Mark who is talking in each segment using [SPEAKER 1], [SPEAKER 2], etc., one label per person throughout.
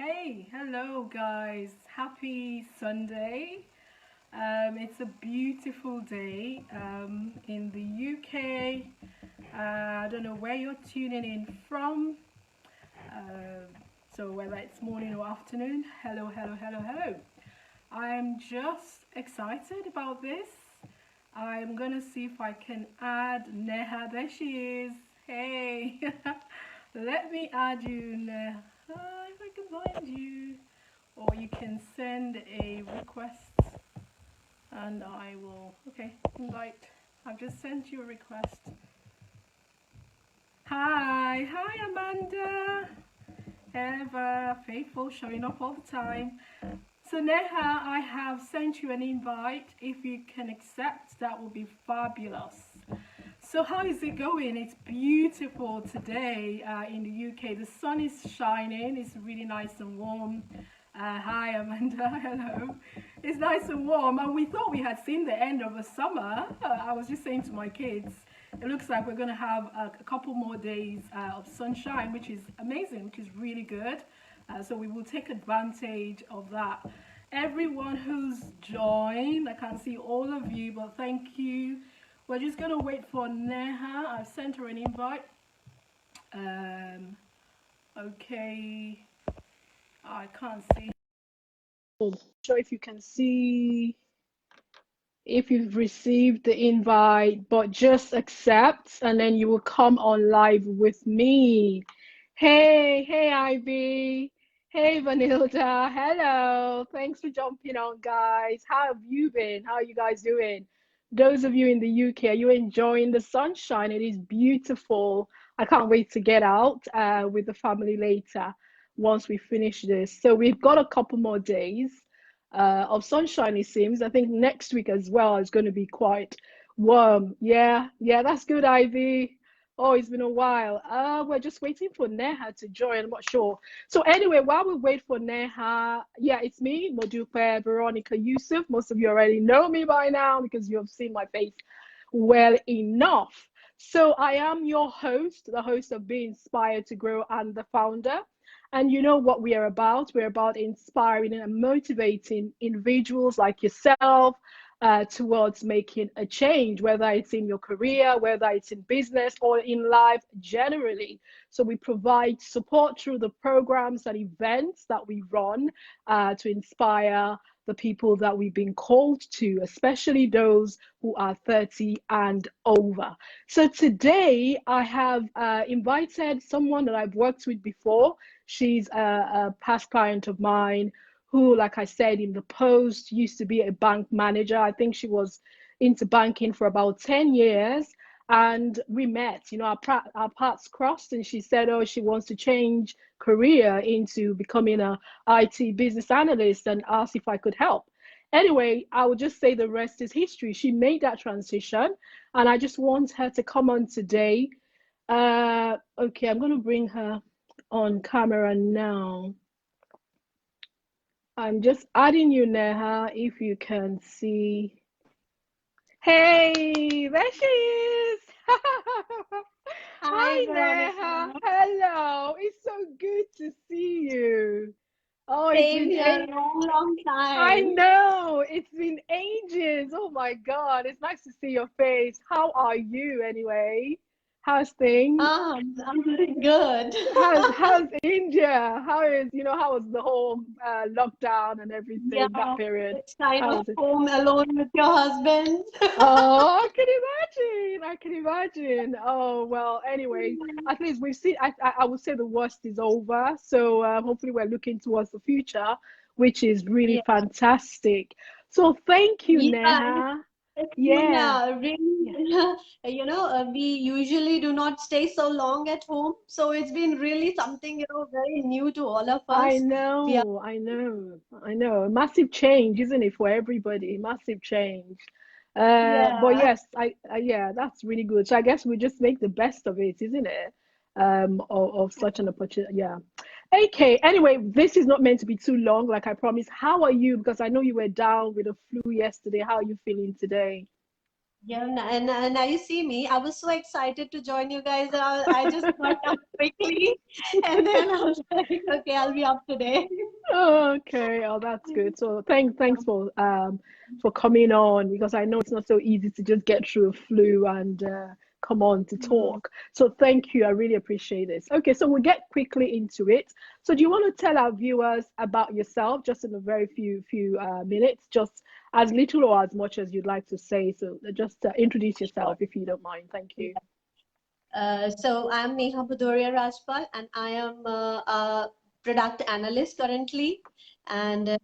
[SPEAKER 1] Hey, hello guys. Happy Sunday. It's a beautiful day in the UK. I don't know where you're tuning in from. Uh, so whether it's morning or afternoon, hello, hello, hello, hello. I'm just excited about this. I'm gonna see if I can add Neha. There she is. Hey, let me add you, Neha, if I can find you. Or you can send a request and I will, okay, invite. I've just sent you a request. Hi Amanda. Ever faithful, showing up all the time. So Neha, I have sent you an invite. If you can accept, that will be fabulous. So how is it going? It's beautiful today in the UK. The sun is shining. It's really nice and warm. Hi Amanda, hello. It's nice and warm, and we thought we had seen the end of the summer. I was just saying to my kids, it looks like we're going to have a couple more days of sunshine, which is amazing, which is really good. So we will take advantage of that. Everyone who's joined, I can't see all of you, but thank you. We're just going to wait for Neha. I've sent her an invite. Okay. I can't see. I'm not sure if you can see if you've received the invite, but just accept and then you will come on live with me. Hey Ivy. Hey Vanilda. Hello. Thanks for jumping on, guys. How have you been? How are you guys doing? Those of you in the UK, are you enjoying the sunshine? It is beautiful. I can't wait to get out with the family later once we finish this. So we've got a couple more days of sunshine, it seems. I think next week as well is going to be quite warm. Yeah, that's good, Ivy. Oh, it's been a while. We're just waiting for Neha to join. I'm not sure. So anyway, while we wait for Neha, yeah, it's me, Modupe Veronica Yusuf. Most of you already know me by now because you have seen my face well enough. So I am your host, the host of Be Inspired to Grow and the founder. And you know what we are about? We're about inspiring and motivating individuals like yourself towards making a change, whether it's in your career, whether it's in business, or in life generally. So we provide support through the programs and events that we run to inspire the people that we've been called to, especially those who are 30 and over. So today I have invited someone that I've worked with before. She's a past client of mine who, like I said in the post, used to be a bank manager. I think she was into banking for about 10 years. And we met, our paths crossed, and she said, oh, she wants to change career into becoming a IT business analyst, and asked if I could help. Anyway, I would just say the rest is history. She made that transition, and I just want her to come on today. Okay, I'm going to bring her on camera now. I'm just adding you, Neha, if you can see. Hey, there she is.
[SPEAKER 2] Hi,
[SPEAKER 1] Hi, Neha.
[SPEAKER 2] Veronica.
[SPEAKER 1] Hello. It's so good to see you. Oh, it's
[SPEAKER 2] Same
[SPEAKER 1] been
[SPEAKER 2] here, long
[SPEAKER 1] I
[SPEAKER 2] time.
[SPEAKER 1] know. It's been ages. Oh my God. It's nice to see your face. How are you anyway? How's things?
[SPEAKER 2] I'm doing good.
[SPEAKER 1] How's India? How was the whole lockdown and
[SPEAKER 2] Yeah,
[SPEAKER 1] everything that period?
[SPEAKER 2] it's kind
[SPEAKER 1] How
[SPEAKER 2] of
[SPEAKER 1] was it?
[SPEAKER 2] home alone with your husband.
[SPEAKER 1] Oh, I can imagine. I can imagine. Oh, well, anyway, at least we've seen, I would say the worst is over. So hopefully we're looking towards the future, which is really
[SPEAKER 2] Yeah,
[SPEAKER 1] fantastic. So thank you,
[SPEAKER 2] yeah,
[SPEAKER 1] Neha.
[SPEAKER 2] it's been
[SPEAKER 1] Yeah. Yeah.
[SPEAKER 2] really, we usually do not stay so long at home. So it's been really something, very new to all of
[SPEAKER 1] I
[SPEAKER 2] us. We are,
[SPEAKER 1] know, I know, I know. Massive change, isn't it, for everybody? Massive change. But
[SPEAKER 2] yeah.
[SPEAKER 1] yes, yeah, that's really good. So I guess we just make the best of it, isn't it? Of such an opportunity. Yeah. Okay. Anyway, this is not meant to be too long, like I promised. How are you? Because I know you were down with the flu yesterday. How are you feeling today?
[SPEAKER 2] Yeah, and now you see me. I was so excited to join you guys. I just got up quickly, and then I was like, okay, I'll be up today.
[SPEAKER 1] Okay, oh, that's good. So thanks for coming on, because I know it's not so easy to just get through a flu and come on to
[SPEAKER 2] Hmm.
[SPEAKER 1] talk. So thank you. I really appreciate this. Okay, so we'll get quickly into it. So do you want to tell our viewers about yourself, just in a very few minutes, just as little or as much as you'd like to say. So just introduce
[SPEAKER 2] Sure.
[SPEAKER 1] yourself if you don't mind. Thank you.
[SPEAKER 2] So I'm Neha Budoria Rajpal, and I am a product analyst currently. And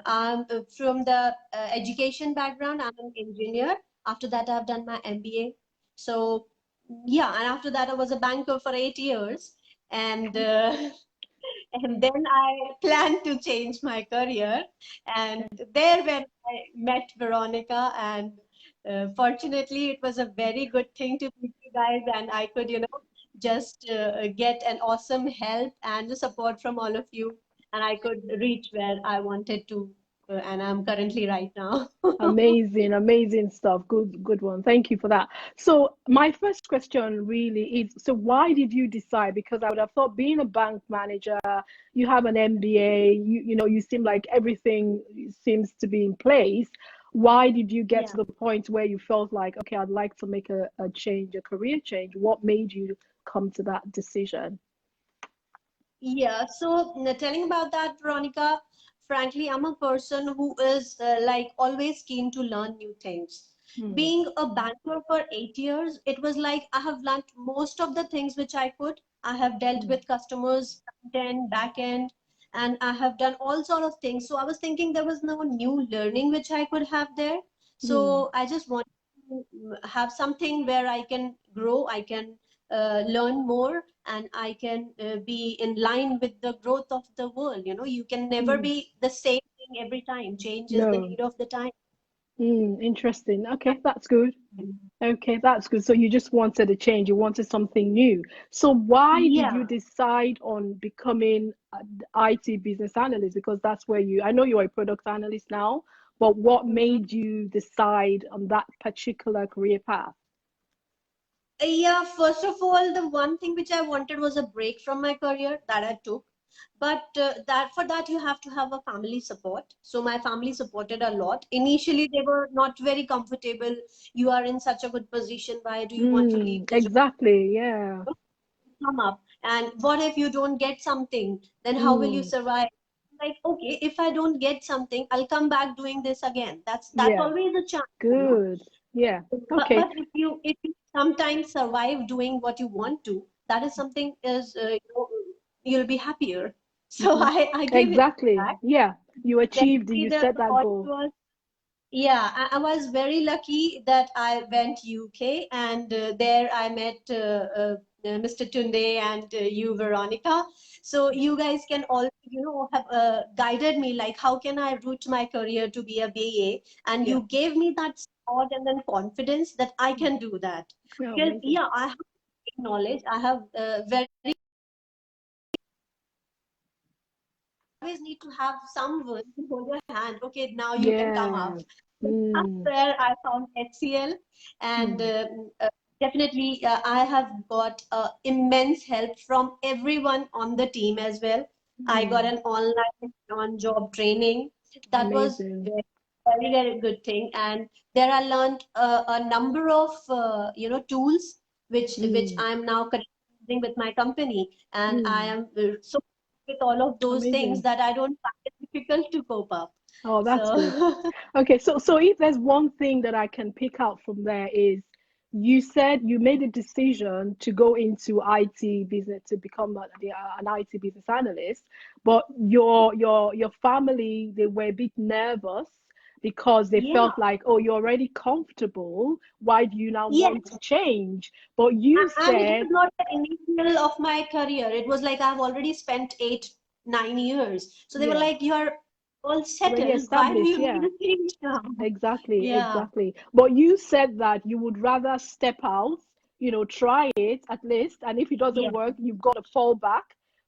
[SPEAKER 2] I'm from the education background. I'm an engineer. After that, I've done my MBA. So yeah, and after that, I was a banker for 8 years, and
[SPEAKER 1] Okay.
[SPEAKER 2] and then I planned to change my career. And
[SPEAKER 1] Okay.
[SPEAKER 2] there, when I met Veronica, and fortunately, it was a very good thing to meet you guys, and I could, just get an awesome help and the support from all of you, and I could reach where I wanted to, and I'm currently right now.
[SPEAKER 1] Amazing, amazing stuff. Good one. Thank you for that. So my first question really is, so why did you decide? Because I would have thought, being a bank manager, you have an MBA, you seem like everything seems to be in place. Why did you get
[SPEAKER 2] Yeah.
[SPEAKER 1] to the point where you felt like, okay, I'd like to make a change, a career change? What made you come to that decision?
[SPEAKER 2] Yeah, so telling about that, Veronica, frankly, I'm a person who is like always keen to learn new things.
[SPEAKER 1] Hmm.
[SPEAKER 2] Being a banker for 8 years, it was like I have learned most of the things which I could. I have dealt
[SPEAKER 1] Hmm.
[SPEAKER 2] with customers, front end, back end, and I have done all sort of things. So I was thinking there was no new learning which I could have there.
[SPEAKER 1] Hmm.
[SPEAKER 2] So I just wanted to have something where I can grow, I can learn more, and I can be in line with the growth of the world. You can never
[SPEAKER 1] Hmm.
[SPEAKER 2] be the same thing every time. Change is the
[SPEAKER 1] No.
[SPEAKER 2] need of the time.
[SPEAKER 1] Interesting. Okay, that's good. Okay, that's good. So you just wanted a change, you wanted something new. So why did you
[SPEAKER 2] Yeah.
[SPEAKER 1] decide on becoming an IT business analyst? Because that's where I know you're a product analyst now, but what
[SPEAKER 2] Mhm.
[SPEAKER 1] made you decide on that particular career path?
[SPEAKER 2] Yeah, first of all, the one thing which I wanted was a break from my career that I took. But that for that you have to have a family support. So my family supported a lot. Initially, they were not very comfortable. You are in such a good position. Why do you want to leave the job?
[SPEAKER 1] Exactly. Yeah.
[SPEAKER 2] Come up, and what if you don't get something, then how will you
[SPEAKER 1] Mm,
[SPEAKER 2] survive? Like, okay, if I don't get something, I'll come back doing this again. That's
[SPEAKER 1] yeah.
[SPEAKER 2] always a chance.
[SPEAKER 1] Good. Yeah.
[SPEAKER 2] but
[SPEAKER 1] Okay.
[SPEAKER 2] but if you sometimes survive doing what you want to, that is something is you'll be happier. So
[SPEAKER 1] Hmm.
[SPEAKER 2] I gave it
[SPEAKER 1] Exactly.
[SPEAKER 2] back.
[SPEAKER 1] Yeah. You achieved it.
[SPEAKER 2] Definitely
[SPEAKER 1] You
[SPEAKER 2] the
[SPEAKER 1] set that
[SPEAKER 2] point
[SPEAKER 1] goal.
[SPEAKER 2] was, yeah, I was very lucky that I went UK, and there I met Mr. Tunde and you, Veronica. So you guys can all, have guided me like how can I route my career to be a BA, and
[SPEAKER 1] Yeah.
[SPEAKER 2] you gave me that support and then confidence that I can do that.
[SPEAKER 1] Oh,
[SPEAKER 2] Because
[SPEAKER 1] amazing.
[SPEAKER 2] yeah, I have knowledge, I have very always need to have someone to hold your hand. Okay, now you can come up.
[SPEAKER 1] Yeah.
[SPEAKER 2] That's
[SPEAKER 1] Mm,
[SPEAKER 2] where I found HCL, and
[SPEAKER 1] mm,
[SPEAKER 2] definitely I have got immense help from everyone on the team as well. I got
[SPEAKER 1] mm.
[SPEAKER 2] an online on-job training. That was
[SPEAKER 1] Amazing.
[SPEAKER 2] very, very good thing, and there I learned a number of tools which
[SPEAKER 1] Mm,
[SPEAKER 2] I'm now currently using with my company, and I
[SPEAKER 1] mm.
[SPEAKER 2] am so with all of those things
[SPEAKER 1] Amazing.
[SPEAKER 2] that I don't find it difficult to cope up.
[SPEAKER 1] Oh, that's good.
[SPEAKER 2] So
[SPEAKER 1] Okay, so if there's one thing that I can pick out from there is, you said you made a decision to go into IT business, to become an IT business analyst, but your family, they were a bit nervous because they
[SPEAKER 2] yeah.
[SPEAKER 1] felt like, oh, you're already comfortable. Why do you now want to
[SPEAKER 2] Yes,
[SPEAKER 1] change? But you
[SPEAKER 2] and it
[SPEAKER 1] said,
[SPEAKER 2] was not the initial of my career. It was like I've already spent 8, 9 years. So they were
[SPEAKER 1] yeah,
[SPEAKER 2] like, "You're all
[SPEAKER 1] already
[SPEAKER 2] settled. Why do
[SPEAKER 1] established,
[SPEAKER 2] you need
[SPEAKER 1] yeah.
[SPEAKER 2] a change now?"
[SPEAKER 1] Exactly,
[SPEAKER 2] Yeah,
[SPEAKER 1] exactly. But you said that you would rather step out, try it at least. And if it doesn't
[SPEAKER 2] yeah.
[SPEAKER 1] work, you've got to fall back.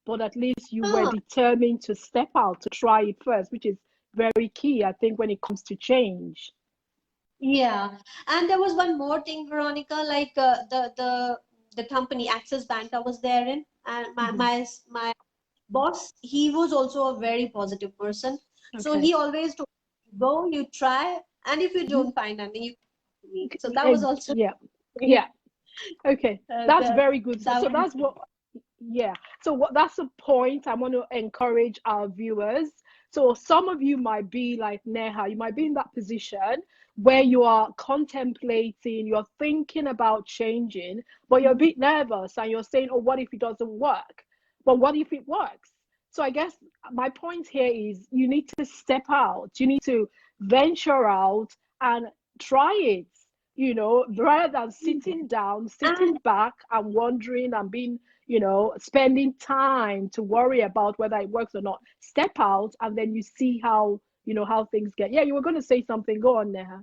[SPEAKER 1] But at least you were
[SPEAKER 2] Huh.
[SPEAKER 1] determined to step out, to try it first, which is very key, I think, when it comes to change.
[SPEAKER 2] Yeah, and there was one more thing, Veronica, like the company Axis Bank I was there in, and
[SPEAKER 1] Hmm.
[SPEAKER 2] my boss, he was also a very positive person. So
[SPEAKER 1] Okay.
[SPEAKER 2] he always told me, go, you try, and if you
[SPEAKER 1] Hmm.
[SPEAKER 2] don't find anything, you come to me. So that was also
[SPEAKER 1] Yeah. Yeah. Okay. That's
[SPEAKER 2] the
[SPEAKER 1] very good. So,
[SPEAKER 2] that
[SPEAKER 1] so
[SPEAKER 2] was
[SPEAKER 1] that's what, yeah. So what that's the point I want to encourage our viewers. So some of you might be like Neha, you might be in that position where you are contemplating, you're thinking about changing, but you're a bit nervous and you're saying, oh, what if it doesn't work? But what if it works? So I guess my point here is you need to step out, you need to venture out and try it, rather than sitting down, sitting
[SPEAKER 2] and
[SPEAKER 1] back and wondering and being, spending time to worry about whether it works or not. Step out and then you see how things get. Yeah, you were going to say something. Go on, Neha.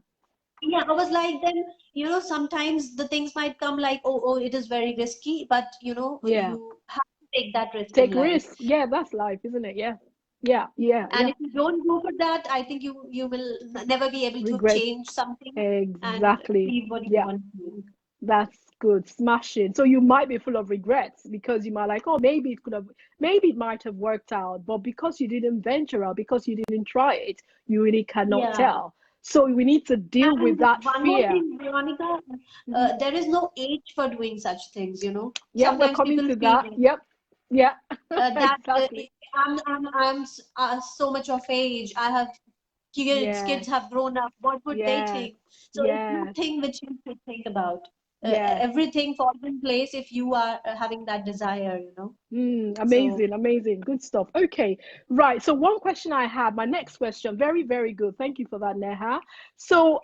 [SPEAKER 2] yeah, I was like, then, sometimes the things might come like, oh, it is very risky, but
[SPEAKER 1] Yeah.
[SPEAKER 2] you have to take that risk in
[SPEAKER 1] Take
[SPEAKER 2] life.
[SPEAKER 1] risks. Yeah, that's life, isn't it? Yeah. Yeah. Yeah.
[SPEAKER 2] And
[SPEAKER 1] Yeah.
[SPEAKER 2] if you don't go for that, I think you will never be able to
[SPEAKER 1] Regret.
[SPEAKER 2] change something and
[SPEAKER 1] Exactly.
[SPEAKER 2] achieve what you
[SPEAKER 1] Yeah.
[SPEAKER 2] want to.
[SPEAKER 1] That's good. Smashing. So you might be full of regrets because you might like, oh, maybe it might have worked out, but because you didn't venture out, because you didn't try it, you really cannot
[SPEAKER 2] Yeah.
[SPEAKER 1] tell. So we need to deal with
[SPEAKER 2] And
[SPEAKER 1] that
[SPEAKER 2] one more
[SPEAKER 1] fear.
[SPEAKER 2] thing, Veronica,
[SPEAKER 1] Hmm.
[SPEAKER 2] there is no age for doing such things.
[SPEAKER 1] Yep, we're
[SPEAKER 2] Sometimes
[SPEAKER 1] coming
[SPEAKER 2] people
[SPEAKER 1] to
[SPEAKER 2] feel
[SPEAKER 1] that. Yep. Yeah.
[SPEAKER 2] that
[SPEAKER 1] Exactly.
[SPEAKER 2] I'm so much of age. I have kids.
[SPEAKER 1] Yes.
[SPEAKER 2] Kids have grown up. What would they
[SPEAKER 1] Yes.
[SPEAKER 2] think? So it's
[SPEAKER 1] Yes.
[SPEAKER 2] nothing which you should think about.
[SPEAKER 1] Yes.
[SPEAKER 2] Everything falls in place if you are having that desire. So
[SPEAKER 1] Amazing, amazing. Good stuff. Okay, right. So one question I have, my next question, very, very good. Thank you for that, Neha. So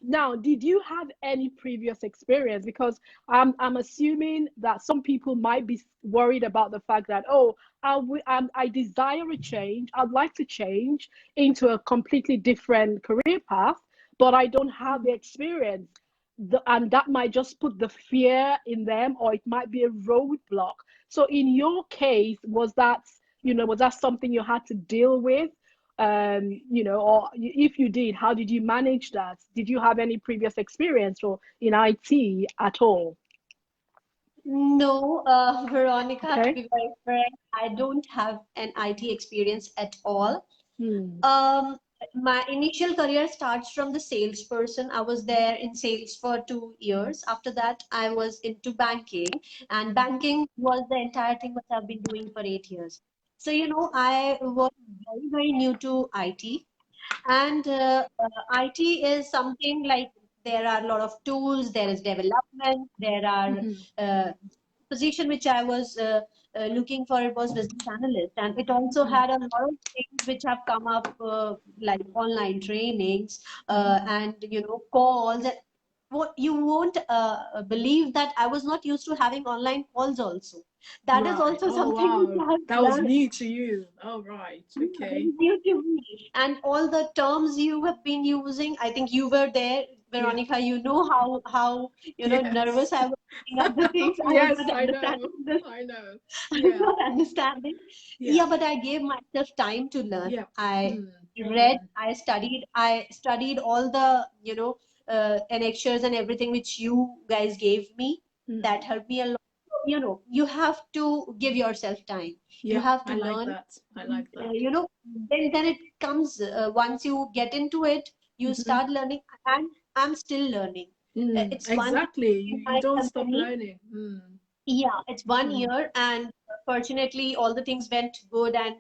[SPEAKER 1] now, did you have any previous experience? Because I'm assuming that some people might be worried about the fact that, oh, I desire a change. I'd like to change into a completely different career path, but I don't have the experience. And that might just put the fear in them, or it might be a roadblock. So in your case, was that something you had to deal with? Or if you did, how did you manage that? Did you have any previous experience or in IT at all?
[SPEAKER 2] no, Veronica, to
[SPEAKER 1] Okay.
[SPEAKER 2] be very frank, I don't have an IT experience at all.
[SPEAKER 1] Hmm.
[SPEAKER 2] Um, my initial career starts from the salesperson. I was there in sales for 2 years. After that, I was into banking, and banking was the entire thing which I've been doing for 8 years. So, I was very, very new to IT. And IT is something like there are a lot of tools, there is development, there are
[SPEAKER 1] Hmm.
[SPEAKER 2] position which I was looking for, it was business analyst, and it also had a lot of things which have come up like online trainings and calls. And what you won't believe that I was not used to having online calls also. That is
[SPEAKER 1] Right.
[SPEAKER 2] also
[SPEAKER 1] Oh,
[SPEAKER 2] something which
[SPEAKER 1] wow.
[SPEAKER 2] I have
[SPEAKER 1] That was
[SPEAKER 2] learned.
[SPEAKER 1] new to you. Oh, right.
[SPEAKER 2] Yeah,
[SPEAKER 1] Okay.
[SPEAKER 2] very new to me. And all the terms you have been using, I think you were there,
[SPEAKER 1] Yeah.
[SPEAKER 2] Veronica. You know how
[SPEAKER 1] Yes.
[SPEAKER 2] nervous I was looking at the things. I was
[SPEAKER 1] Yes,
[SPEAKER 2] not
[SPEAKER 1] I know.
[SPEAKER 2] understanding this.
[SPEAKER 1] I know.
[SPEAKER 2] I was
[SPEAKER 1] Yeah.
[SPEAKER 2] not understanding.
[SPEAKER 1] Yeah.
[SPEAKER 2] Yeah, but I gave myself time to learn.
[SPEAKER 1] Yeah.
[SPEAKER 2] I
[SPEAKER 1] Mm.
[SPEAKER 2] read, I studied all the annexures and everything which you guys gave me. That
[SPEAKER 1] Mm.
[SPEAKER 2] helped me a lot. You have to give yourself time. You
[SPEAKER 1] Yeah.
[SPEAKER 2] have to
[SPEAKER 1] I like
[SPEAKER 2] learn.
[SPEAKER 1] that. I like that.
[SPEAKER 2] Then it comes once you get into it, you
[SPEAKER 1] Hmm.
[SPEAKER 2] start learning, and I'm still learning. It's one
[SPEAKER 1] Exactly.
[SPEAKER 2] year in
[SPEAKER 1] You
[SPEAKER 2] my
[SPEAKER 1] don't stop
[SPEAKER 2] company.
[SPEAKER 1] learning.
[SPEAKER 2] Yeah, it's one
[SPEAKER 1] Mm.
[SPEAKER 2] year, and fortunately, all the things went good, and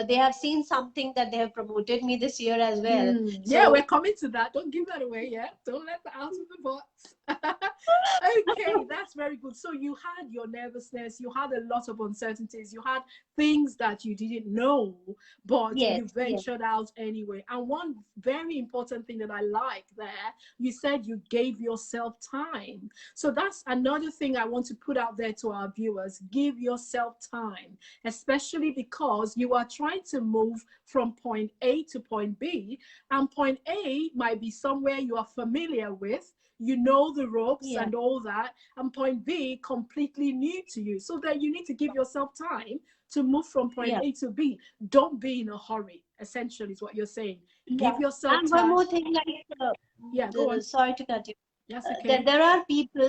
[SPEAKER 2] they have seen something that they have promoted me this year as well.
[SPEAKER 1] Yeah, we're
[SPEAKER 2] So,
[SPEAKER 1] coming to that. Don't give that away yet. Don't let that out of the box. Okay, that's very good. So you had your nervousness, you had a lot of uncertainties, you had things that you didn't know, but you
[SPEAKER 2] yes, yes,
[SPEAKER 1] ventured out anyway. And one very important thing that I like there, you said you gave yourself time. So that's another thing I want to put out there to our viewers. Give yourself time, especially because you are trying to move from point A to point B, and point A might be somewhere you are familiar with, you know the ropes
[SPEAKER 2] yeah,
[SPEAKER 1] and all that, and point B completely new to you. So that you need to give yourself time to move from point
[SPEAKER 2] yeah,
[SPEAKER 1] A to B. Don't be in a hurry, essentially, is what you're saying.
[SPEAKER 2] yeah.
[SPEAKER 1] Give yourself
[SPEAKER 2] And one
[SPEAKER 1] time.
[SPEAKER 2] more thing, like
[SPEAKER 1] Yeah, go on.
[SPEAKER 2] Sorry to cut you.
[SPEAKER 1] That's okay.
[SPEAKER 2] There are people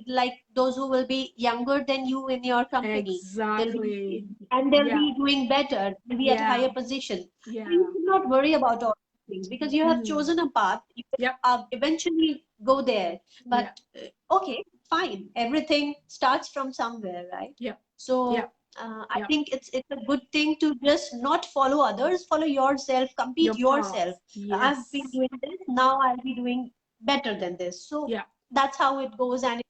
[SPEAKER 2] like those who will be younger than you in your company.
[SPEAKER 1] Exactly.
[SPEAKER 2] And they'll
[SPEAKER 1] Yeah.
[SPEAKER 2] be doing better, they'll be at a
[SPEAKER 1] Yeah.
[SPEAKER 2] higher position. So you
[SPEAKER 1] Yeah.
[SPEAKER 2] should not worry about all these things because you have
[SPEAKER 1] Mm.
[SPEAKER 2] chosen a path. You
[SPEAKER 1] Yep.
[SPEAKER 2] will eventually go there.
[SPEAKER 1] Yeah.
[SPEAKER 2] But okay, fine. Everything starts from somewhere, right?
[SPEAKER 1] Yep.
[SPEAKER 2] So
[SPEAKER 1] Yep.
[SPEAKER 2] I
[SPEAKER 1] Yep.
[SPEAKER 2] think it's a good thing to just not follow others, follow yourself, compete
[SPEAKER 1] Your
[SPEAKER 2] yourself.
[SPEAKER 1] path.
[SPEAKER 2] I've been
[SPEAKER 1] Yes.
[SPEAKER 2] doing this, now I'll be doing better than this. So
[SPEAKER 1] Yeah.
[SPEAKER 2] that's how it goes, and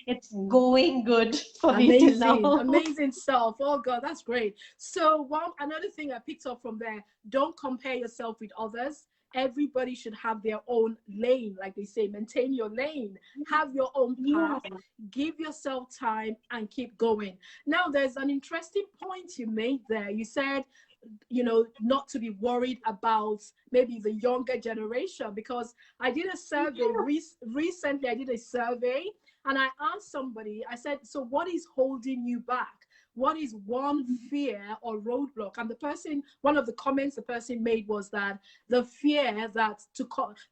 [SPEAKER 2] it's going good for me till
[SPEAKER 1] Amazing,
[SPEAKER 2] now.
[SPEAKER 1] amazing stuff. Oh God, that's great. So another thing I picked up from there, don't compare yourself with others. Everybody should have their own lane, like they say, maintain your lane, have your own
[SPEAKER 2] Yeah,
[SPEAKER 1] path, give yourself time and keep going. Now, there's an interesting point you made there. You said, not to be worried about maybe the younger generation, because I did a survey recently. I did a survey and I asked somebody, I said, so what is holding you back? What is one fear or roadblock? And one of the comments the person made was that the fear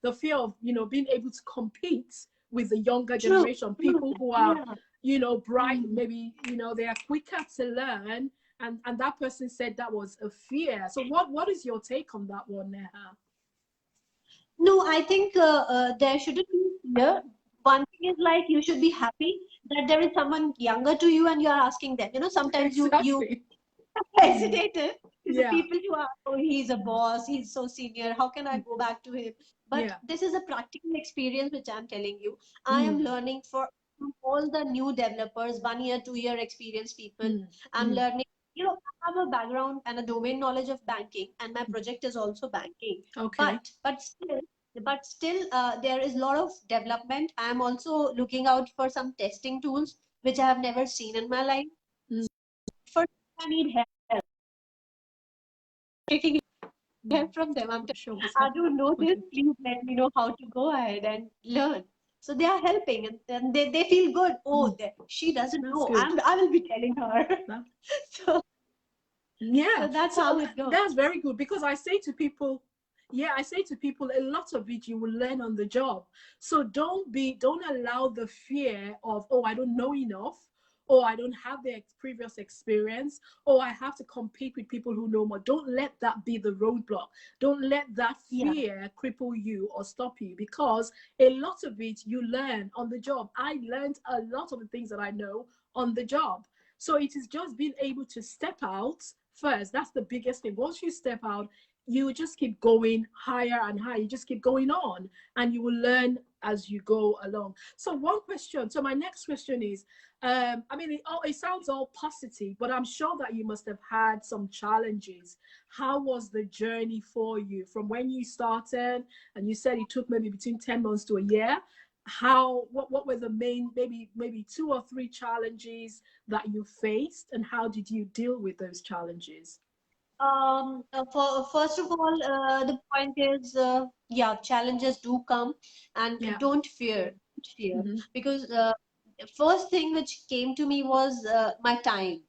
[SPEAKER 1] the fear of, being able to compete with the younger
[SPEAKER 2] true,
[SPEAKER 1] generation,
[SPEAKER 2] true.
[SPEAKER 1] people who are,
[SPEAKER 2] Yeah.
[SPEAKER 1] bright,
[SPEAKER 2] Mm.
[SPEAKER 1] maybe, they are quicker to learn. And that person said that was a fear. So what is your take on that one, Neha?
[SPEAKER 2] No, I think there shouldn't be fear. One thing is like you should be happy that there is someone younger to you and you are asking them. Sometimes you
[SPEAKER 1] Exactly. Mm.
[SPEAKER 2] hesitated to the
[SPEAKER 1] Yeah.
[SPEAKER 2] people who are, oh, he's a boss, he's so senior, how can I go back to him? But
[SPEAKER 1] Yeah.
[SPEAKER 2] this is a practical experience which I'm telling you. I am
[SPEAKER 1] Mm.
[SPEAKER 2] learning from all the new developers, 1 year, 2 year experienced people.
[SPEAKER 1] Mm.
[SPEAKER 2] I'm
[SPEAKER 1] Mm.
[SPEAKER 2] learning, I have a background and a domain knowledge of banking, and my project is also banking.
[SPEAKER 1] Okay.
[SPEAKER 2] But still, there is a lot of development. I am also looking out for some testing tools which I have never seen in my life.
[SPEAKER 1] Mm.
[SPEAKER 2] First, I need help. Taking
[SPEAKER 1] Mm.
[SPEAKER 2] help from them.
[SPEAKER 1] Not sure what's
[SPEAKER 2] I
[SPEAKER 1] happening.
[SPEAKER 2] don't know this.
[SPEAKER 1] Okay.
[SPEAKER 2] Please let me know how to go ahead and learn. So they are helping, and they feel good. Oh,
[SPEAKER 1] Mm.
[SPEAKER 2] she doesn't
[SPEAKER 1] That's
[SPEAKER 2] know.
[SPEAKER 1] good.
[SPEAKER 2] I will be telling her.
[SPEAKER 1] That,
[SPEAKER 2] So,
[SPEAKER 1] yeah.
[SPEAKER 2] so that's
[SPEAKER 1] So
[SPEAKER 2] how it goes.
[SPEAKER 1] that's very good, because I say to people, a lot of it you will learn on the job. So don't allow the fear of, oh, I don't know enough, or I don't have the previous experience, or I have to compete with people who know more. Don't let that be the roadblock. Don't let that
[SPEAKER 2] Yeah.
[SPEAKER 1] fear cripple you or stop you, because a lot of it you learn on the job. I learned a lot of the things that I know on the job. So it is just being able to step out first. That's the biggest thing. Once you step out, you just keep going higher and higher. You just keep going on, and you will learn as you go along. So my next question is, I mean, it sounds all positive, but I'm sure that you must have had some challenges. How was the journey for you from when you started? And you said it took maybe between 10 months to a year. What were the main, maybe two or three challenges that you faced, and how did you deal with those challenges?
[SPEAKER 2] For first of all, the point is, yeah, challenges do come, and
[SPEAKER 1] Yeah.
[SPEAKER 2] don't fear,
[SPEAKER 1] Mm-hmm.
[SPEAKER 2] because first thing which came to me was my time.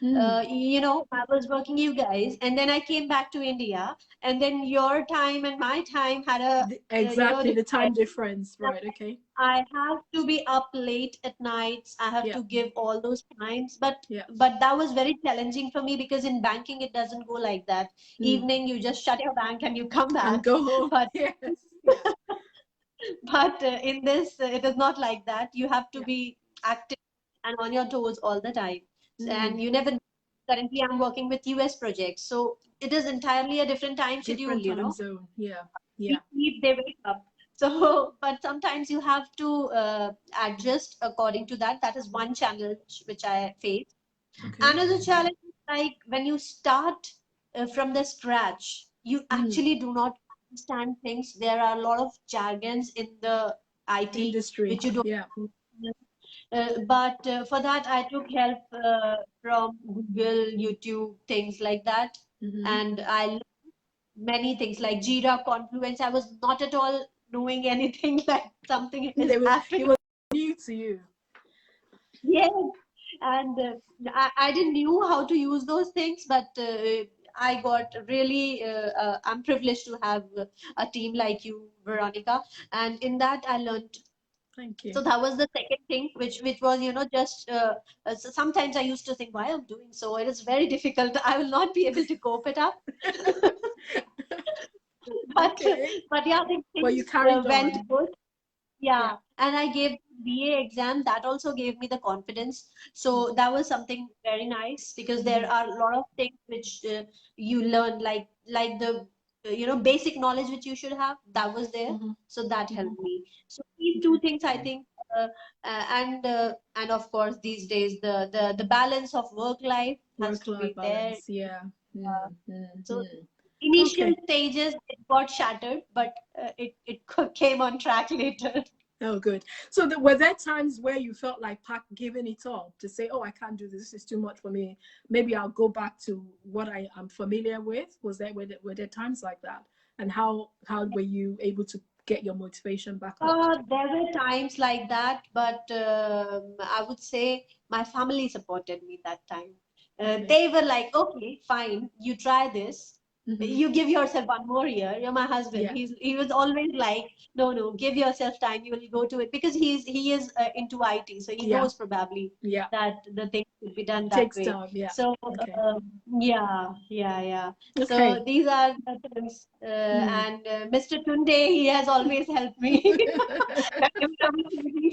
[SPEAKER 1] Mm.
[SPEAKER 2] I was working you guys, and then I came back to India, and then your time and my time had a
[SPEAKER 1] Exactly, the time
[SPEAKER 2] difference.
[SPEAKER 1] difference, right? Okay.
[SPEAKER 2] I have to be up late at nights. I have
[SPEAKER 1] Yeah.
[SPEAKER 2] to give all those times, but
[SPEAKER 1] Yeah.
[SPEAKER 2] that was very challenging for me because in banking it doesn't go like that.
[SPEAKER 1] Mm.
[SPEAKER 2] Evening you just shut your bank and you come
[SPEAKER 1] And
[SPEAKER 2] back.
[SPEAKER 1] go home.
[SPEAKER 2] But
[SPEAKER 1] Yes. Yeah.
[SPEAKER 2] in this it is not like that. You have to
[SPEAKER 1] Yeah.
[SPEAKER 2] be active and on your toes all the time,
[SPEAKER 1] Mm.
[SPEAKER 2] and you never know. Currently I'm working with US projects, so it is entirely a different time schedule.
[SPEAKER 1] Different time zone. Yeah.
[SPEAKER 2] We
[SPEAKER 1] Yeah.
[SPEAKER 2] sleep, they wake up. So, but sometimes you have to adjust according to that. That is one challenge which I face.
[SPEAKER 1] Okay.
[SPEAKER 2] Another challenge is like when you start from the scratch, you
[SPEAKER 1] Mm.
[SPEAKER 2] actually do not understand things. There are a lot of jargons in the IT
[SPEAKER 1] Industry.
[SPEAKER 2] which you don't.
[SPEAKER 1] Yeah.
[SPEAKER 2] But for that, I took help from Google, YouTube, things like that,
[SPEAKER 1] Mm-hmm.
[SPEAKER 2] and I many things like Jira, Confluence. I was not at all knowing anything like something is
[SPEAKER 1] It
[SPEAKER 2] happening.
[SPEAKER 1] was new to you.
[SPEAKER 2] Yes, and I didn't knew how to use those things, but I got really, I'm privileged to have a team like you, Veronica. And in that, I learned.
[SPEAKER 1] Thank you.
[SPEAKER 2] So that was the second thing, which was, just so sometimes I used to think, why I'm doing so. It is very difficult. I will not be able to cope it up. But
[SPEAKER 1] Okay.
[SPEAKER 2] but yeah,
[SPEAKER 1] Well, you
[SPEAKER 2] things
[SPEAKER 1] carried
[SPEAKER 2] went
[SPEAKER 1] on.
[SPEAKER 2] good.
[SPEAKER 1] Yeah.
[SPEAKER 2] Yeah, and I gave BA exam. That also gave me the confidence. So that was something very nice, because there are a lot of things which you learn, like the basic knowledge which you should have. That was there, so that helped me. So these two things, I think, and of course these days the balance of work life has to
[SPEAKER 1] Work-life
[SPEAKER 2] be there.
[SPEAKER 1] balance. Yeah.
[SPEAKER 2] So initial
[SPEAKER 1] Okay.
[SPEAKER 2] stages it got shattered, but it came on track later.
[SPEAKER 1] Oh, good. So were there times where you felt like giving it up to say, "Oh, I can't do this. This is too much for me. Maybe I'll go back to what I am familiar with." Were there times like that? And how were you able to get your motivation back up?
[SPEAKER 2] There were times like that, but I would say my family supported me that time.
[SPEAKER 1] Okay.
[SPEAKER 2] They were like, okay, fine, you try this. You give yourself one more year. You're my husband.
[SPEAKER 1] Yeah.
[SPEAKER 2] He was always like, no, no, give yourself time. You will go to it, because he is into IT, so he
[SPEAKER 1] Yeah.
[SPEAKER 2] knows probably
[SPEAKER 1] Yeah.
[SPEAKER 2] that the thing should be done that
[SPEAKER 1] Takes
[SPEAKER 2] way.
[SPEAKER 1] time. Yeah.
[SPEAKER 2] So
[SPEAKER 1] Okay.
[SPEAKER 2] yeah. So
[SPEAKER 1] Okay.
[SPEAKER 2] these are the things. And Mr. Tunde, he has always helped me.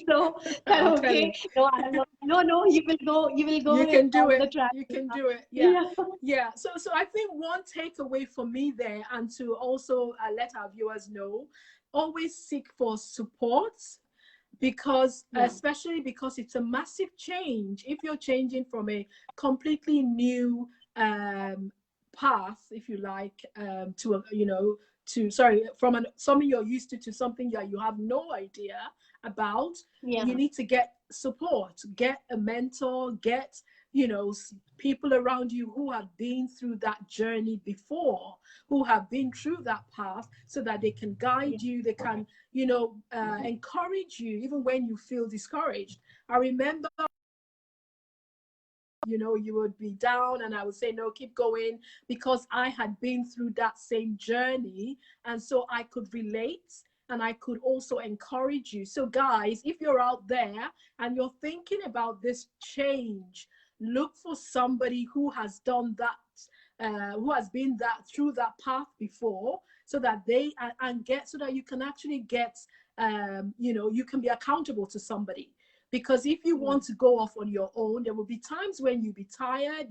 [SPEAKER 2] So that
[SPEAKER 1] I'll tell
[SPEAKER 2] okay,
[SPEAKER 1] him.
[SPEAKER 2] no, I am not, no, you will go
[SPEAKER 1] You
[SPEAKER 2] with
[SPEAKER 1] can do
[SPEAKER 2] on
[SPEAKER 1] it.
[SPEAKER 2] the track.
[SPEAKER 1] You can do it. Yeah.
[SPEAKER 2] Yeah.
[SPEAKER 1] Yeah. So I think one takeaway for me there, and to also let our viewers know, always seek for support, because
[SPEAKER 2] Yeah.
[SPEAKER 1] especially because it's a massive change. If you're changing from a completely new path, if you like, to a, to, sorry, from something you're used to something that you have no idea about,
[SPEAKER 2] Yeah.
[SPEAKER 1] you need to get support, get a mentor, get, people around you who have been through that journey before, who have been through that path, so that they can guide you, they can, encourage you even when you feel discouraged. I remember, you would be down and I would say, no, keep going, because I had been through that same journey. And so I could relate and I could also encourage you. So, guys, if you're out there and you're thinking about this change, look for somebody who has done that, who has been through that path before, so that so that you can actually get, you can be accountable to somebody. Because if you want to go off on your own, there will be times when you'll be tired,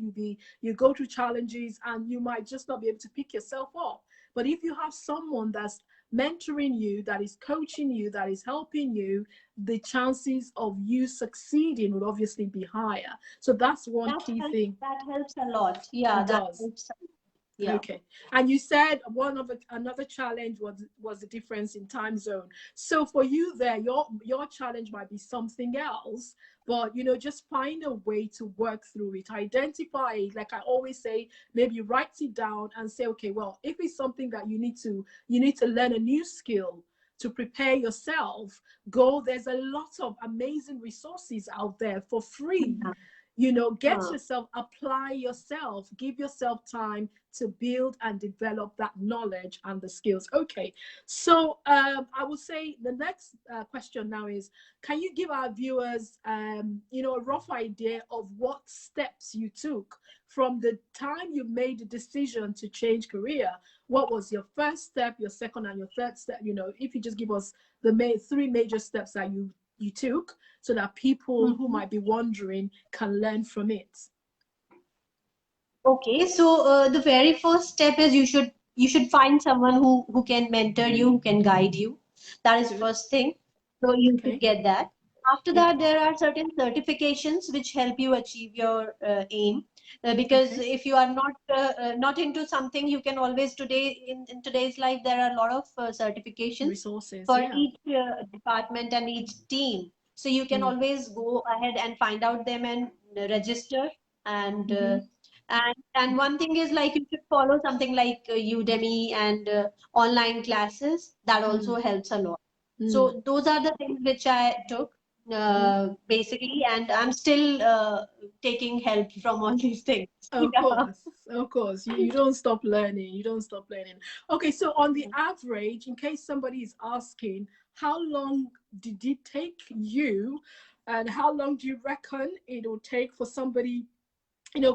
[SPEAKER 1] you go through challenges, and you might just not be able to pick yourself up. But if you have someone that's mentoring you, that is coaching you, that is helping you, the chances of you succeeding would obviously be higher. So that's one key thing.
[SPEAKER 2] That helps a lot. Yeah,
[SPEAKER 1] It
[SPEAKER 2] that
[SPEAKER 1] does.
[SPEAKER 2] helps. Yeah.
[SPEAKER 1] Okay. And you said another challenge was the difference in time zone. So for you there, your challenge might be something else, but just find a way to work through it. Identify, like I always say, maybe write it down and say, okay, well, if it's something that you need to learn a new skill to prepare yourself, there's a lot of amazing resources out there for free. Get yourself, apply yourself, give yourself time to build and develop that knowledge and the skills. Okay, so I will say the next question now is, can you give our viewers, a rough idea of what steps you took from the time you made the decision to change career? What was your first step, your second, and your third step? If you just give us the three major steps that you took, so that people who might be wondering can learn from it.
[SPEAKER 2] Okay, so the very first step is you should find someone who can mentor you, who can guide you. That is
[SPEAKER 1] Good.
[SPEAKER 2] first thing. So you should
[SPEAKER 1] Okay.
[SPEAKER 2] get that. After
[SPEAKER 1] Yeah.
[SPEAKER 2] that, there are certain certifications which help you achieve your aim. Because
[SPEAKER 1] Okay.
[SPEAKER 2] if you are not into something, you can always in today's life there are a lot of certifications
[SPEAKER 1] Resources.
[SPEAKER 2] for
[SPEAKER 1] Yeah.
[SPEAKER 2] each department and each team. So you can always go ahead and find out them and register. And and one thing is, like, you should follow something like Udemy and online classes. That also helps a lot. So those are the things which I took. basically, and I'm still taking help from all these things.
[SPEAKER 1] Of
[SPEAKER 2] Yeah.
[SPEAKER 1] course, of course. You don't stop learning. You don't stop learning. Okay, so on the average, in case somebody is asking, how long did it take you, and how long do you reckon it'll take for somebody,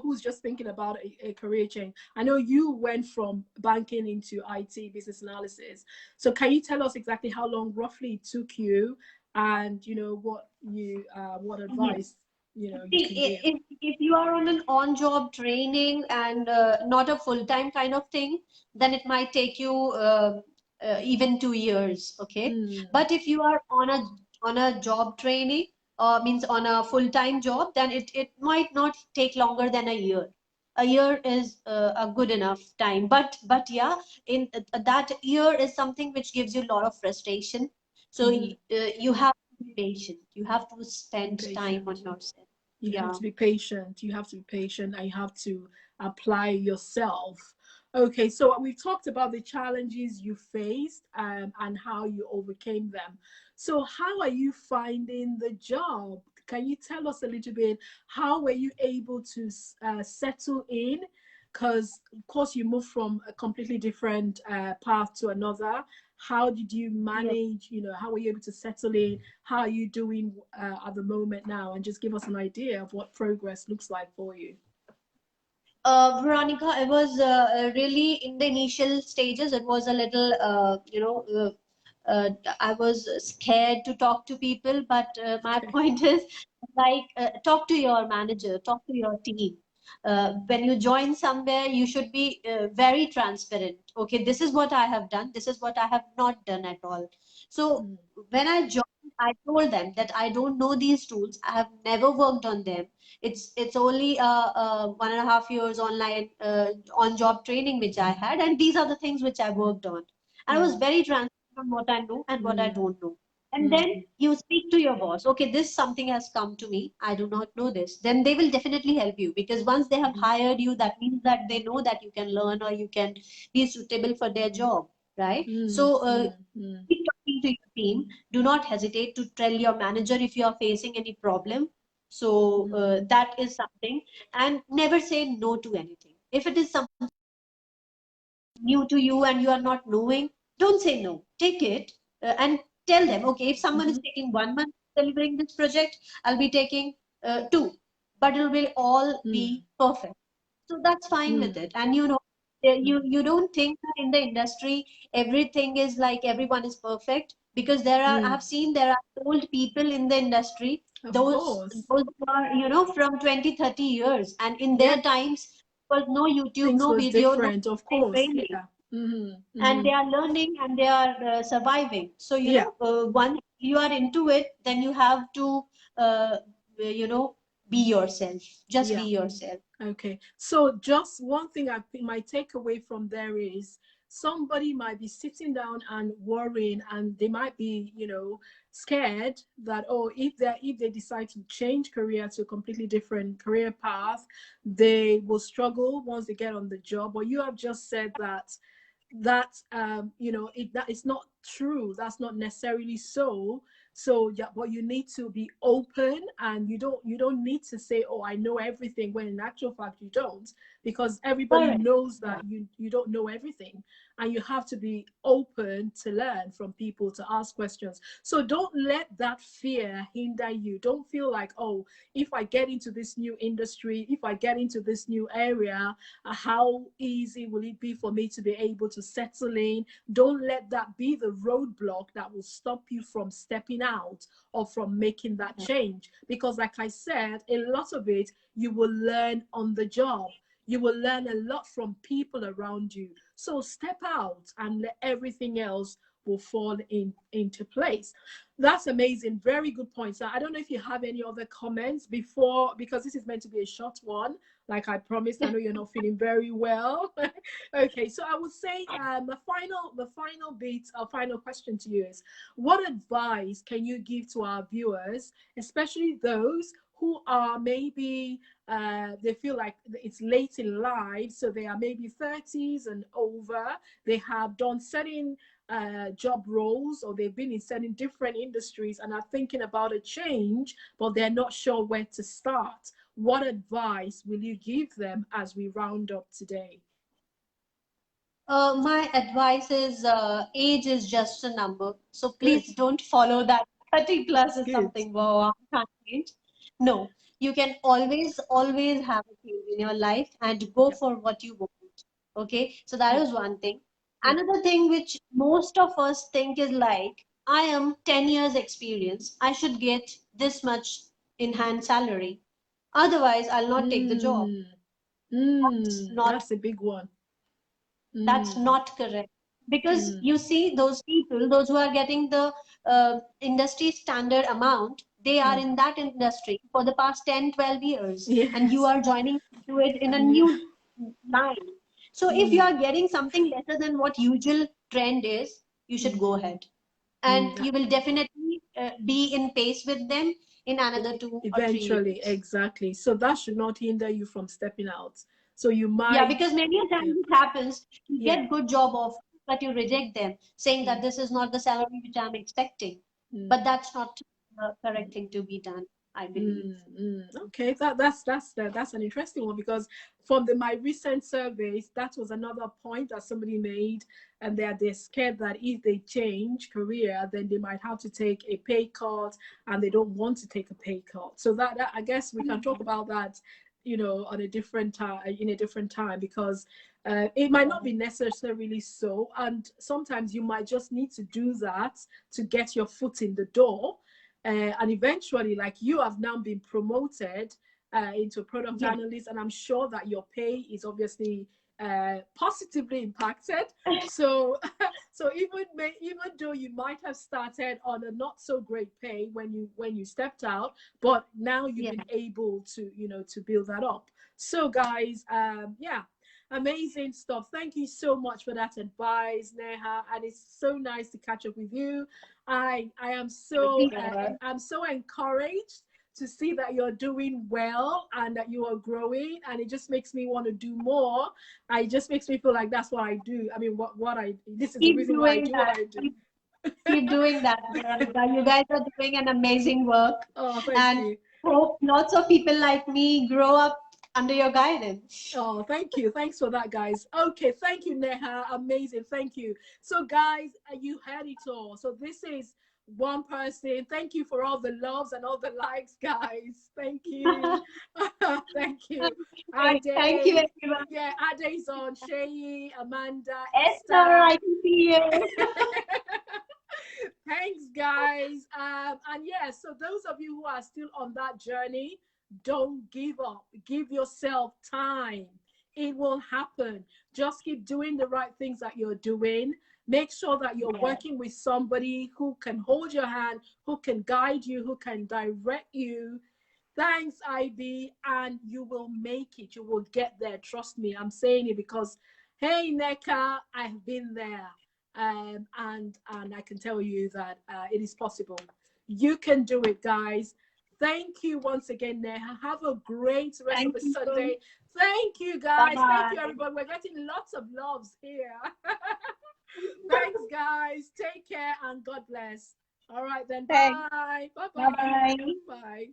[SPEAKER 1] who's just thinking about a career change? I know you went from banking into IT business analysis. So can you tell us exactly how long roughly it took you, and what
[SPEAKER 2] Yeah.
[SPEAKER 1] advice you
[SPEAKER 2] See,
[SPEAKER 1] can give?
[SPEAKER 2] if you are on an on-job training and not a full-time kind of thing, then it might take you even 2 years, okay?
[SPEAKER 1] Mm,
[SPEAKER 2] But if you are on a job training, means on a full-time job, then it might not take longer than a year. A year is a good enough time. But yeah, in that year is something which gives you a lot of frustration. So
[SPEAKER 1] mm-hmm.
[SPEAKER 2] you have to be patient. You have to
[SPEAKER 1] Be
[SPEAKER 2] spend time on
[SPEAKER 1] patient.
[SPEAKER 2] yourself.
[SPEAKER 1] You have
[SPEAKER 2] Yeah.
[SPEAKER 1] to be patient. You have to be patient, and you have to apply yourself. Okay, so we've talked about the challenges you faced, and how you overcame them. So how are you finding the job? Can you tell us a little bit, how were you able to settle in? Because of course you moved from a completely different path to another. How did you
[SPEAKER 2] Yes.
[SPEAKER 1] manage? How were you able to settle in? How are you doing at the moment now? And just give us an idea of what progress looks like for you.
[SPEAKER 2] Veronica, it was really in the initial stages. It was a little, I was scared to talk to people, but my
[SPEAKER 1] Okay.
[SPEAKER 2] point is like, talk to your manager, talk to your team. When you join somewhere, you should be very transparent. Okay, this is what I have done, this is what I have not done at all. So
[SPEAKER 1] Mm,
[SPEAKER 2] when I joined, I told them that I don't know these tools, I have never worked on them. It's only 1.5 years online on job training which I had, and these are the things which I worked on. And I was
[SPEAKER 1] mm,
[SPEAKER 2] very transparent on what I know and what I
[SPEAKER 1] mm,
[SPEAKER 2] don't know. And then
[SPEAKER 1] mm,
[SPEAKER 2] you speak to your boss. Okay, this something has come to me. I do not know this. Then they will definitely help you, because once they have hired you, that means that they know that you can learn or you can be suitable for their job, right?
[SPEAKER 1] mm,
[SPEAKER 2] So
[SPEAKER 1] mm, mm,
[SPEAKER 2] keep talking to your team. Do not hesitate to tell your manager if you are facing any problem. So
[SPEAKER 1] mm,
[SPEAKER 2] that is something. And never say no to anything. If it is something new to you and you are not knowing, don't say no. Take it and tell them, okay, if someone is
[SPEAKER 1] mhm,
[SPEAKER 2] taking 1 month delivering this project, I'll be taking two, but it will all
[SPEAKER 1] mm,
[SPEAKER 2] be perfect. So that's fine with
[SPEAKER 1] mm,
[SPEAKER 2] it. And
[SPEAKER 1] mm.
[SPEAKER 2] you don't think that in the industry everything is like everyone is perfect, because I
[SPEAKER 1] Mm.
[SPEAKER 2] have seen there are old people in the industry,
[SPEAKER 1] Of
[SPEAKER 2] those
[SPEAKER 1] course.
[SPEAKER 2] those who are from 20, 30 years, and in
[SPEAKER 1] Yeah.
[SPEAKER 2] their times there was no YouTube,
[SPEAKER 1] Things
[SPEAKER 2] no
[SPEAKER 1] was
[SPEAKER 2] video, no
[SPEAKER 1] different, of course.
[SPEAKER 2] training,
[SPEAKER 1] Yeah. Mm-hmm.
[SPEAKER 2] and
[SPEAKER 1] Mm-hmm.
[SPEAKER 2] they are learning and they are surviving. So
[SPEAKER 1] Yeah.
[SPEAKER 2] once you are into it, then you have to uh, you know be yourself. Just be
[SPEAKER 1] Yeah.
[SPEAKER 2] yourself.
[SPEAKER 1] Okay. So just one thing I think my takeaway from there is, somebody might be sitting down and worrying, and they might be, scared that, oh, if they decide to change career to a completely different career path, they will struggle once they get on the job. But you have just said that that is not true. That's not necessarily so. So yeah, but you need to be open, and you don't need to say, oh, I know everything, when in actual fact you don't, because everybody
[SPEAKER 2] Correct.
[SPEAKER 1] knows
[SPEAKER 2] Yeah.
[SPEAKER 1] that you don't know everything, and you have to be open to learn from people, to ask questions. So don't let that fear hinder you. Don't feel like, oh, if I get into this new industry, if I get into this new area, how easy will it be for me to be able to settle in? Don't let that be the roadblock that will stop you from stepping out or from making that change. Because, like I said, a lot of it you will learn on the job. You will learn a lot from people around you. So step out, and let everything else will fall into place. That's amazing. Very good point. So I don't know if you have any other comments before, because this is meant to be a short one. Like I promised, I know you're not feeling very well. Okay, so I would say the final bit, our final question to you is, what advice can you give to our viewers, especially those who are maybe they feel like it's late in life, so they are maybe 30s and over. They have done certain job roles, or they've been in certain different industries and are thinking about a change, but they're not sure where to start. What advice will you give them as we round up today?
[SPEAKER 2] My advice is age is just a number. So
[SPEAKER 1] Good,
[SPEAKER 2] please don't follow that 30 plus is
[SPEAKER 1] good.
[SPEAKER 2] something, wow, I can't change. No, you can always have a change in your life and go
[SPEAKER 1] Yep.
[SPEAKER 2] for what you want. Okay, so that
[SPEAKER 1] Yep.
[SPEAKER 2] is one thing.
[SPEAKER 1] Yep.
[SPEAKER 2] Another thing which most of us think is like, I am 10 years experience, I should get this much in hand salary. Otherwise, I'll not take the job.
[SPEAKER 1] Mm,
[SPEAKER 2] That's not
[SPEAKER 1] that's a big one.
[SPEAKER 2] That's
[SPEAKER 1] Mm,
[SPEAKER 2] not correct. Because
[SPEAKER 1] mm,
[SPEAKER 2] you see, those people, those who are getting the industry standard amount, they are
[SPEAKER 1] mm.
[SPEAKER 2] in that industry for the past 10, 12 years, and you
[SPEAKER 1] Yes.
[SPEAKER 2] are joining to it in a
[SPEAKER 1] Yeah.
[SPEAKER 2] new line. So if you
[SPEAKER 1] Mm,
[SPEAKER 2] are getting something lesser than what usual trend is, you should
[SPEAKER 1] mm,
[SPEAKER 2] go ahead. And
[SPEAKER 1] that
[SPEAKER 2] you will definitely be in pace with them in another 2 or 3
[SPEAKER 1] eventually,
[SPEAKER 2] years.
[SPEAKER 1] exactly. So that should not hinder you from stepping out. So you
[SPEAKER 2] Yeah,
[SPEAKER 1] might,
[SPEAKER 2] because many a
[SPEAKER 1] yeah,
[SPEAKER 2] times it happens, you
[SPEAKER 1] yeah.
[SPEAKER 2] get good job offers, but you reject them, saying that
[SPEAKER 1] Mm,
[SPEAKER 2] this is not the salary which I'm expecting.
[SPEAKER 1] mm.
[SPEAKER 2] But that's not the correct thing to be done, I believe.
[SPEAKER 1] Okay, that's an interesting one, because from my recent surveys, that was another point that somebody made, and they're scared that if they change career, then they might have to take a pay cut, and they don't want to take a pay cut. So that I guess we can talk about that, on a different time, in a different time, because it might not be necessarily so, and sometimes you might just need to do that to get your foot in the door, and eventually, like, you have now been promoted into product
[SPEAKER 2] Yeah.
[SPEAKER 1] analyst, and I'm sure that your pay is obviously positively impacted. So so even though you might have started on a not so great pay when you stepped out, but now you've
[SPEAKER 2] Yeah.
[SPEAKER 1] been able to to build that up. So guys, yeah, amazing stuff. Thank you so much for that advice, Neha, and it's so nice to catch up with you. I am so
[SPEAKER 2] Yeah.
[SPEAKER 1] I'm so encouraged to see that you're doing well and that you are growing, and it just makes me want to do more. It just makes me feel like that's what I do. I mean, what I this is the
[SPEAKER 2] Keep
[SPEAKER 1] reason why I
[SPEAKER 2] doing
[SPEAKER 1] do what
[SPEAKER 2] that.
[SPEAKER 1] I do.
[SPEAKER 2] Keep doing that, Veronica. You guys are doing an amazing work,
[SPEAKER 1] Oh, thank
[SPEAKER 2] and
[SPEAKER 1] you.
[SPEAKER 2] hope lots of people like me grow up under your guidance.
[SPEAKER 1] Oh, thank you. Thanks for that, guys. Okay, thank you, Neha. Amazing. Thank you. So, guys, you heard it all. So, this is one person. Thank you for all the loves and all the likes, guys. Thank you. Thank you.
[SPEAKER 2] Okay, thank you,
[SPEAKER 1] Ade.
[SPEAKER 2] everyone.
[SPEAKER 1] Yeah, Ade's on. Shay, Amanda,
[SPEAKER 2] Esther,
[SPEAKER 1] Esther.
[SPEAKER 2] I can see you.
[SPEAKER 1] Thanks, guys. And yeah, so those of you who are still on that journey, don't give up. Give yourself time. It will happen. Just keep doing the right things that you're doing. Make sure that you're
[SPEAKER 2] Yeah.
[SPEAKER 1] working with somebody who can hold your hand, who can guide you, who can direct you. Thanks, Ivy, and you will make it. You will get there. Trust me. I'm saying it because, hey, NECA, I've been there, and I can tell you that it is possible. You can do it, guys. Thank you once again, Neha. Have a great rest of
[SPEAKER 2] Thank
[SPEAKER 1] the
[SPEAKER 2] you.
[SPEAKER 1] Sunday. Thank you, guys. Thank you,
[SPEAKER 2] Bye-bye.
[SPEAKER 1] everybody. We're getting lots of loves here. Thanks, guys. Take care and God bless. All right, then.
[SPEAKER 2] Thanks.
[SPEAKER 1] Bye. Bye-bye.
[SPEAKER 2] Bye-bye.
[SPEAKER 1] Bye.